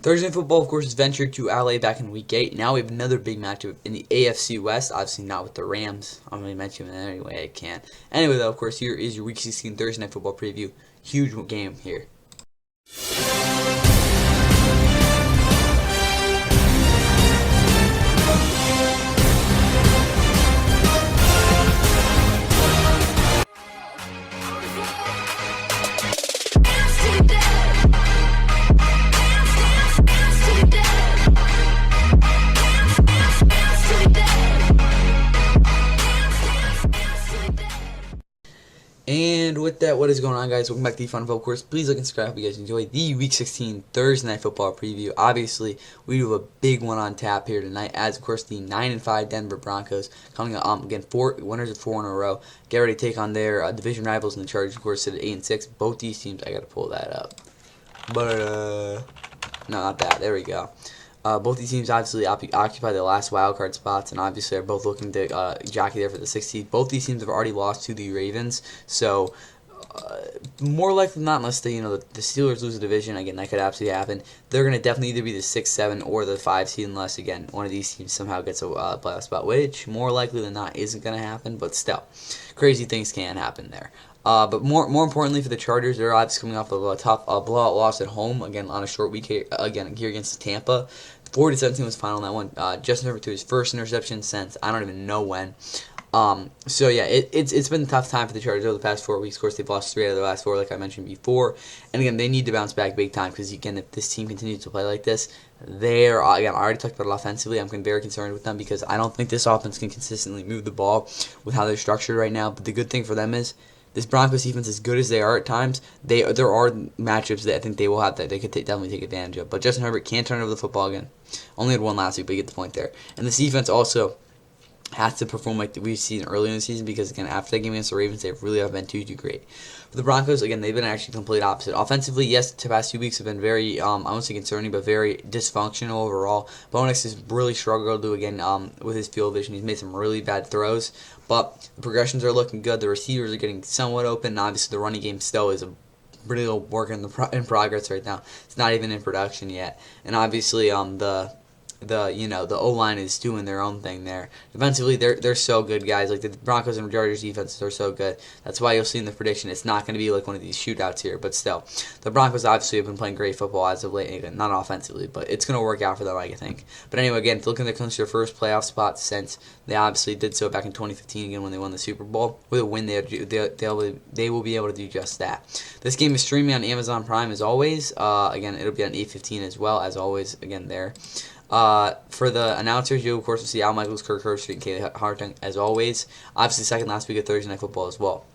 Thursday Night Football, of course, ventured to LA back in Week 8. Now we have another big matchup in the AFC West. Obviously not with the Rams. I'm going to mention it anyway I can. Anyway, though, of course, here is your Week 16 Thursday Night Football preview. Huge game here. And with that, what is going on, guys? Welcome back to the Fun of course. Please like and subscribe if you guys enjoyed the Week 16 Thursday Night Football preview. Obviously, we have a big one on tap here tonight, as of course the 9-5 Denver Broncos coming up again, four winners of 4 in a row. Get ready to take on their division rivals in the Chargers, of course, sit at 8-6. Both these teams, I gotta pull that up, but no, not that. There we go. Both these teams obviously occupy the last wildcard spots, and obviously are both looking to jockey there for the 6th seed. Both these teams have already lost to the Ravens, so more likely than not, unless the Steelers lose the division, again, that could absolutely happen. They're going to definitely either be the 6, 7, or the 5 seed, unless, again, one of these teams somehow gets a playoff spot, which more likely than not isn't going to happen, but still, crazy things can happen there. But more importantly for the Chargers, they're obviously coming off of a tough blowout loss at home, again, on a short week here against Tampa. 40-17 was final on that one. Justin Herbert threw his first interception since I don't even know when. So yeah, it's been a tough time for the Chargers over the past 4 weeks. Of course, they've lost 3 out of the last 4, like I mentioned before. And again, they need to bounce back big time because, again, if this team continues to play like this, they're, again, I already talked about it offensively. I'm very concerned with them because I don't think this offense can consistently move the ball with how they're structured right now. But the good thing for them is this Broncos defense, as good as they are at times, there are matchups that I think they will have that they could definitely take advantage of. But Justin Herbert can't turn over the football again. Only had one last week, but you get the point there. And this defense also has to perform like we've seen earlier in the season because, again, after that game against the Ravens, they really have been too great. For the Broncos, again, they've been actually complete opposite. Offensively, yes, the past 2 weeks have been very, I won't say concerning, but very dysfunctional overall. Bo Nix has really struggled to, again, with his field vision. He's made some really bad throws, but the progressions are looking good. The receivers are getting somewhat open, and obviously the running game still is a pretty little work in progress right now. It's not even in production yet, and obviously the O-line is doing their own thing there. Defensively, they're so good, guys. Like, the Broncos and Chargers defenses are so good. That's why you'll see in the prediction it's not going to be like one of these shootouts here. But still, the Broncos obviously have been playing great football as of late. Again, not offensively, but it's going to work out for them, I think. But anyway, again, looking to clinch their first playoff spot since they obviously did so back in 2015 again when they won the Super Bowl. With a win, they will be able to do just that. This game is streaming on Amazon Prime as always. Again, it'll be on 8:15 as well as always. Again, there. For the announcers, you of course will see Al Michaels, Kirk Herbstreit, and Kaylee Hartung as always. Obviously, second last week of Thursday Night Football as well.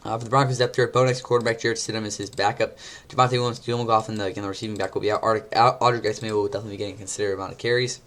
For the Broncos depth chart, Bo Nix, quarterback, Jarrett Stidham is his backup. Javonte Williams, Joe McLaughlin, the receiving back will be out. Audric Esme will definitely be getting a considerable amount of carries.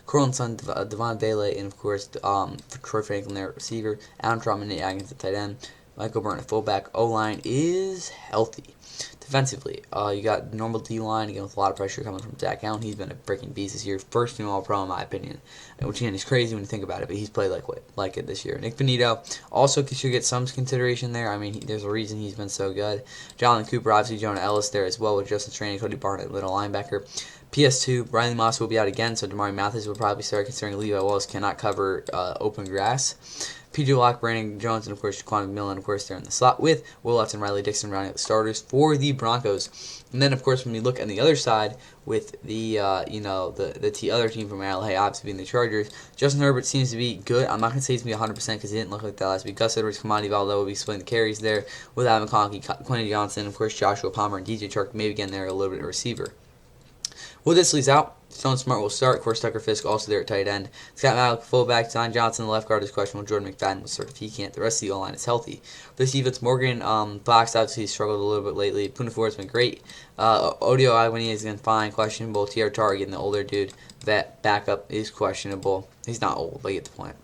Cortland Sutton, Devon Bailey, and of course for Troy Franklin, their receiver. Adam Trautman, Nate Atkins, the tight end. Michael Burton, a fullback. O-line is healthy. Defensively, you got normal D-line, again, with a lot of pressure coming from Zach Allen. He's been a freaking beast this year. First team All-Pro, in my opinion. Which, again, is crazy when you think about it, but he's played like it this year. Nick Benito also should get some consideration there. I mean, there's a reason he's been so good. Jonathan Cooper, obviously Jonah Ellis there as well with Justin Strange, Cody Barnett, little linebacker. PS2, Riley Moss will be out again, so Damari Mathis will probably start considering Levi Wallace cannot cover open grass. P.J. Locke, Brandon Jones, and of course Jaquan McMillan, of course, they're in the slot with Will Lutz and Riley Dixon rounding out the starters for the Broncos. And then, of course, when we look on the other side with the other team from LA, obviously being the Chargers, Justin Herbert seems to be good. I'm not going to say he's going to be 100% because he didn't look like that last week. Gus Edwards, Kamani Valdo will be splitting the carries there with Adam McConkey, Quentin Johnson, of course, Joshua Palmer, and DJ Chark maybe getting there a little bit of receiver. Will Dissly's out. Stone Smart will start. Of course, Tucker Fisk also there at tight end. Scott Malik, fullback. Zion Johnson, the left guard, is questionable. Jordan McFadden will start if he can't. The rest of the O-line is healthy. For this defense, Morgan Fox obviously struggled a little bit lately. Puna Ford's been great. Odio Agwani is been fine. Questionable. T.R. Target, the older dude, that backup is questionable. He's not old, but you get the point.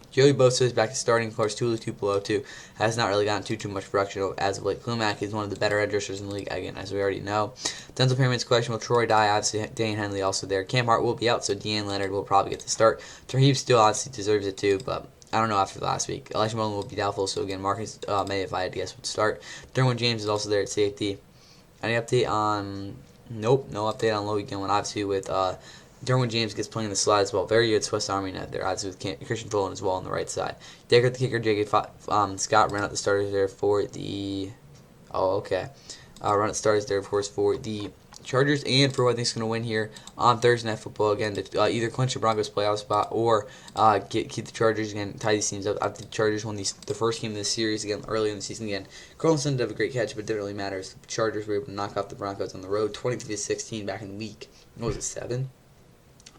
Joey Bosa is back to starting. Of course, Tulu Tuipulotu has not really gotten too much production as of late. Klumack is one of the better edge rushers in the league, again, as we already know. Denzel Perryman's questionable. Troy Dye, obviously, Dane Henley also there. Cam Hart will be out, so Deanne Leonard will probably get the start. Terheeb still obviously deserves it too, but I don't know after last week. Elijah Mullen will be doubtful, so again, Marcus May, if I had to guess, would start. Derwin James is also there at safety. Any update on Nope, no update on Logan Gilman. Obviously, with Derwin James gets playing the slide as well. Very good Swiss Army net there. Obviously, with Christian Fulton as well on the right side. Decker, the kicker, J.K. Scott ran out the starters there for the. Oh, okay. Run out starters there, of course, for the Chargers and for who I think is going to win here on Thursday Night Football again to either clinch the Broncos playoff spot or keep the Chargers again, tie these teams up. After the Chargers won the first game of this series again early in the season again. Carlson did have a great catch, but it didn't really matter. The Chargers were able to knock off the Broncos on the road 23-16 back in week. What was it, 7?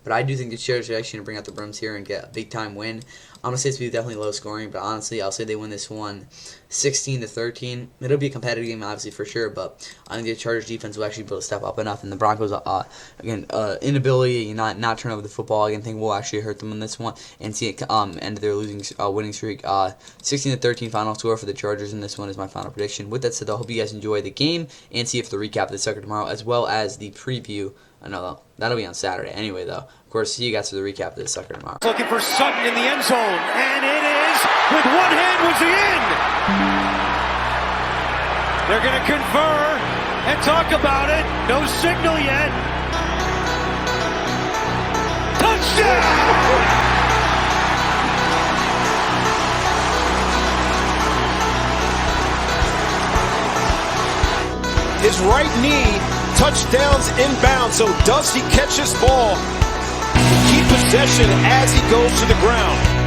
But I do think the Chargers are actually going to bring out the brooms here and get a big-time win. I'm going to say it's going to be definitely low scoring, but honestly, I'll say they win this one 16-13. It'll be a competitive game, obviously, for sure, but I think the Chargers defense will actually be able to step up enough, and the Broncos, again, inability not turn over the football, I think will actually hurt them in this one, and see it end their winning streak. 16-13 final score for the Chargers, and this one is my final prediction. With that said, I hope you guys enjoy the game, and see if the recap of the sucker tomorrow, as well as the preview. No, that'll be on Saturday. Anyway, though, of course, see you guys for the recap of this sucker tomorrow. Looking for Sutton in the end zone, and it is with one hand was the end. They're going to confer and talk about it. No signal yet. Touchdown! His right knee touchdowns inbound. So does he catch this ball? Keep possession as he goes to the ground.